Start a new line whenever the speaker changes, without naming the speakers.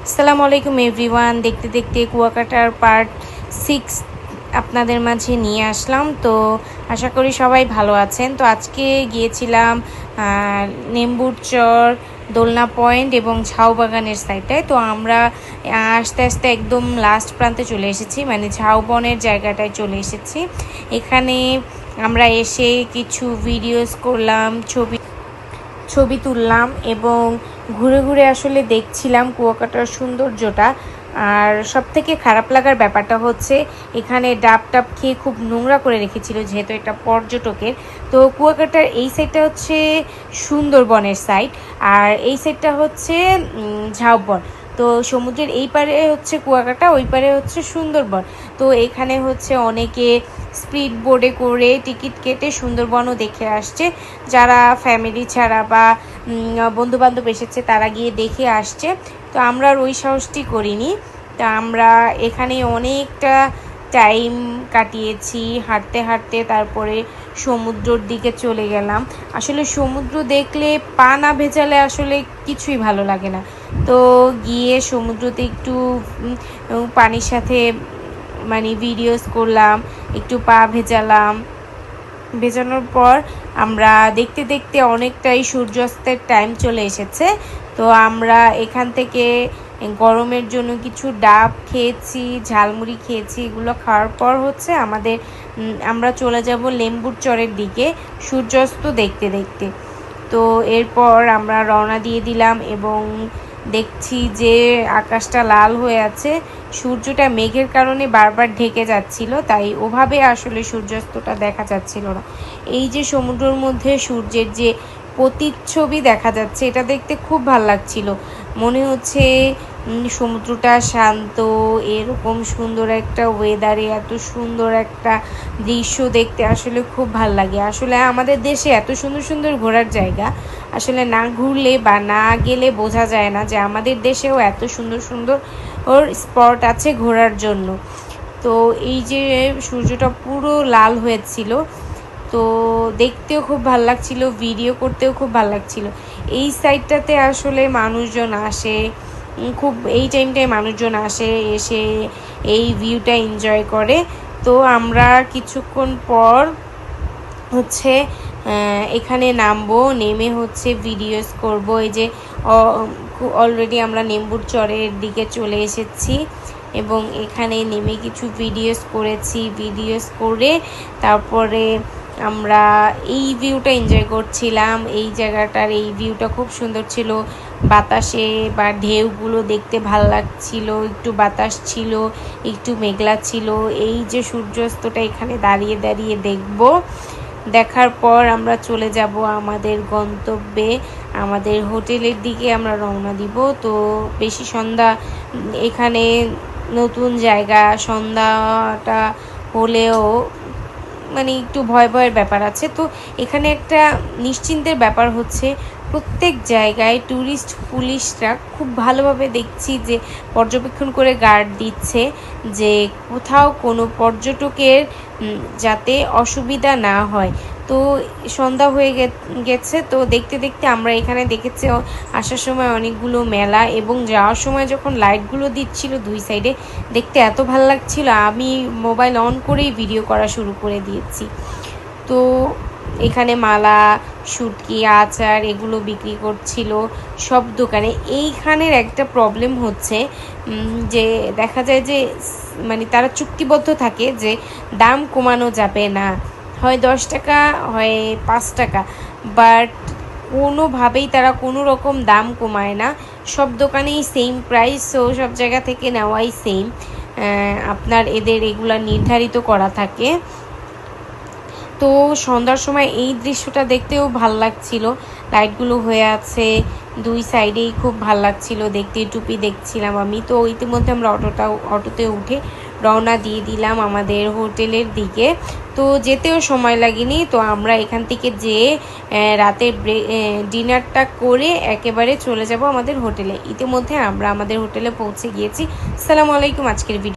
আসসালামু আলাইকুম এভরিওয়ান। দেখতে দেখতে কুয়াকাটার পার্ট 6 আপনাদের মাঝে নিয়ে আসলাম। তো আশা করি সবাই ভালো আছেন। তো আজকে গিয়েছিলাম নেম্বুর চর, দোলনা পয়েন্ট এবং ঝাউবাগানের সাইডটায়। তো আমরা আস্তে আস্তে একদম লাস্ট প্রান্তে চলে এসেছি, মানে ঝাউবনের জায়গাটায় চলে এসেছি। এখানে আমরা এসে কিছু ভিডিওস করলাম, ছবি তুললাম এবং ঘুরে ঘুরে আসলে দেখছিলাম কুয়াকাটার সৌন্দর্যটা। আর সবথেকে খারাপ লাগার ব্যাপারটা হচ্ছে এখানে ডাব টাব খেয়ে খুব নোংরা করে রেখেছিল, যেহেতু এটা পর্যটকের। তো কুয়াকাটার এই সাইডটা হচ্ছে সুন্দরবনের সাইড, আর এই সাইডটা হচ্ছে ঝাউবন। তো সমুদ্রের এই পারে হচ্ছে কুয়াকাটা, ওই পারে হচ্ছে সুন্দরবন। তো এখানে হচ্ছে অনেকে স্পিড বোর্ডে করে টিকিট কেটে সুন্দরবনও দেখে আসছে। যারা ফ্যামিলি ছাড়া বা বন্ধুবান্ধব এসেছে তারা গিয়ে দেখে আসছে। তো আমরা আর ওই সাহসটি করিনি। তা আমরা এখানে অনেকটা টাইম কাটিয়েছি হাঁটতে হাঁটতে, তারপরে সমুদ্রর দিকে চলে গেলাম। আসলে সমুদ্র দেখলে পা না ভেজালে আসলে কিছুই ভালো লাগে না। তো গিয়ে সমুদ্রতে একটু পানির সাথে মানে ভিডিওস করলাম, একটু পা ভেজালাম। ভেজানোর পর আমরা দেখতে দেখতে অনেকটাই সূর্যাস্তের টাইম চলে এসেছে। তো আমরা এখান থেকে গরমের জন্য কিছু ডাব খেয়েছি, ঝালমুড়ি খেয়েছি। এগুলো খাওয়ার পর হচ্ছে আমরা চলে যাব লেম্বুর চরের দিকে সূর্যাস্ত দেখতে দেখতে। তো এরপর আমরা রওনা দিয়ে দিলাম এবং দেখছি যে আকাশটা লাল হয়ে আছে। সূর্যটা মেঘের কারণে বারবার ঢেকে যাচ্ছিল, তাই ওভাবে আসলে সূর্যাস্তটা দেখা যাচ্ছিল না। এই যে সমুদ্রের মধ্যে সূর্যের যে প্রতিচ্ছবি দেখা যাচ্ছে, এটা দেখতে খুব ভালো লাগছিল। মনে হচ্ছে সমুদ্রটা শান্ত, এরকম সুন্দর একটা ওয়েদারে এত সুন্দর একটা দৃশ্য দেখতে আসলে খুব ভাল লাগে। আসলে আমাদের দেশে এত সুন্দর সুন্দর ঘোরার জায়গা, আসলে না ঘুরলে বা না গেলে বোঝা যায় না যে আমাদের দেশেও এত সুন্দর সুন্দর স্পট আছে ঘোরার জন্য। তো এই যে সূর্যটা পুরো লাল হয়েছিল, তো দেখতেও খুব ভাল লাগছিল, ভিডিও করতেও খুব ভাল লাগছিল। এই সাইডটাতে আসলে মানুষজন আসে খুব, এই টাইমটায় মানুষজন আসে, এসে এই ভিউটা এনজয় করে। তো আমরা কিছুক্ষণ পর হচ্ছে এখানে নামবো, নেমে হচ্ছে ভিডিওস করব। এই যে অলরেডি আমরা নেম্বুর চরের দিকে চলে এসেছি এবং এখানে নেমে কিছু ভিডিওস করেছি। ভিডিওস করে তারপরে আমরা এই ভিউটা এনজয় করছিলাম। এই জায়গাটার এই ভিউটা খুব সুন্দর ছিল, বাতাসে বা ঢেউগুলো দেখতে ভাল লাগছিল। একটু বাতাস ছিল, একটু মেঘলা ছিল। এই যে সূর্যাস্তটা এখানে দাঁড়িয়ে দাঁড়িয়ে দেখার পর আমরা চলে যাব আমাদের গন্তব্যে, আমাদের হোটেলের দিকে আমরা রওনা দিব। তো বেশি সন্ধ্যা, এখানে নতুন জায়গা, সন্ধ্যাটা হলেও মানে একটু ভয় ভয়ের ব্যাপার আছে। তো এখানে একটা নিশ্চিন্তের ব্যাপার হচ্ছে, প্রত্যেক জায়গায় ট্যুরিস্ট পুলিশরা খুব ভালোভাবে দেখছি যে পর্যবেক্ষণ করে গার্ড দিচ্ছে যে কোথাও কোনো পর্যটকের যাতে অসুবিধা না হয়। তো সন্ধ্যা হয়ে গেছে। তো দেখতে দেখতে আমরা এখানে দেখেছি আসার সময় অনেকগুলো মেলা এবং যাওয়ার সময় যখন লাইটগুলো দিচ্ছিল দুই সাইডে, দেখতে এত ভালো লাগছিল, আমি মোবাইল অন করেই ভিডিও করা শুরু করে দিয়েছি। তো এখানে মালা, শুটকি, আচার এগুলো বিক্রি করছিল সব দোকানে। এইখানের একটা প্রবলেম হচ্ছে যে দেখা যায় যে মানে তারা চুক্তিবদ্ধ থাকে যে দাম কমানো যাবে না, হয় 10 টাকা হয় 5 টাকা, বাট কোনোভাবেই তারা কোনো রকম দাম কমায় না। সব দোকানেই সেম প্রাইস, সো সব জায়গা থেকে নেওয়াই সেম। আপনার এদের এগুলা নির্ধারিত করা থাকে। তো সন্ধ্যার সময় এই দৃশ্যটা দেখতেও ভাল লাগছিল, লাইটগুলো হয়ে আছে দুই সাইডেই, খুব ভাল লাগছিল দেখতে। টুপি দেখছিলাম আমি। তো ইতিমধ্যে আমরা অটোতে উঠে রওনা দিয়ে দিলাম আমাদের হোটেলের দিকে। তো যেতেও সময় লাগেনি। তো আমরা এখান থেকে যেয়ে রাতের ডিনারটা করে একেবারে চলে যাব আমাদের হোটেলে। ইতিমধ্যে আমরা আমাদের হোটেলে পৌঁছে গিয়েছি। আসসালামু আলাইকুম। আজকের ভিডিও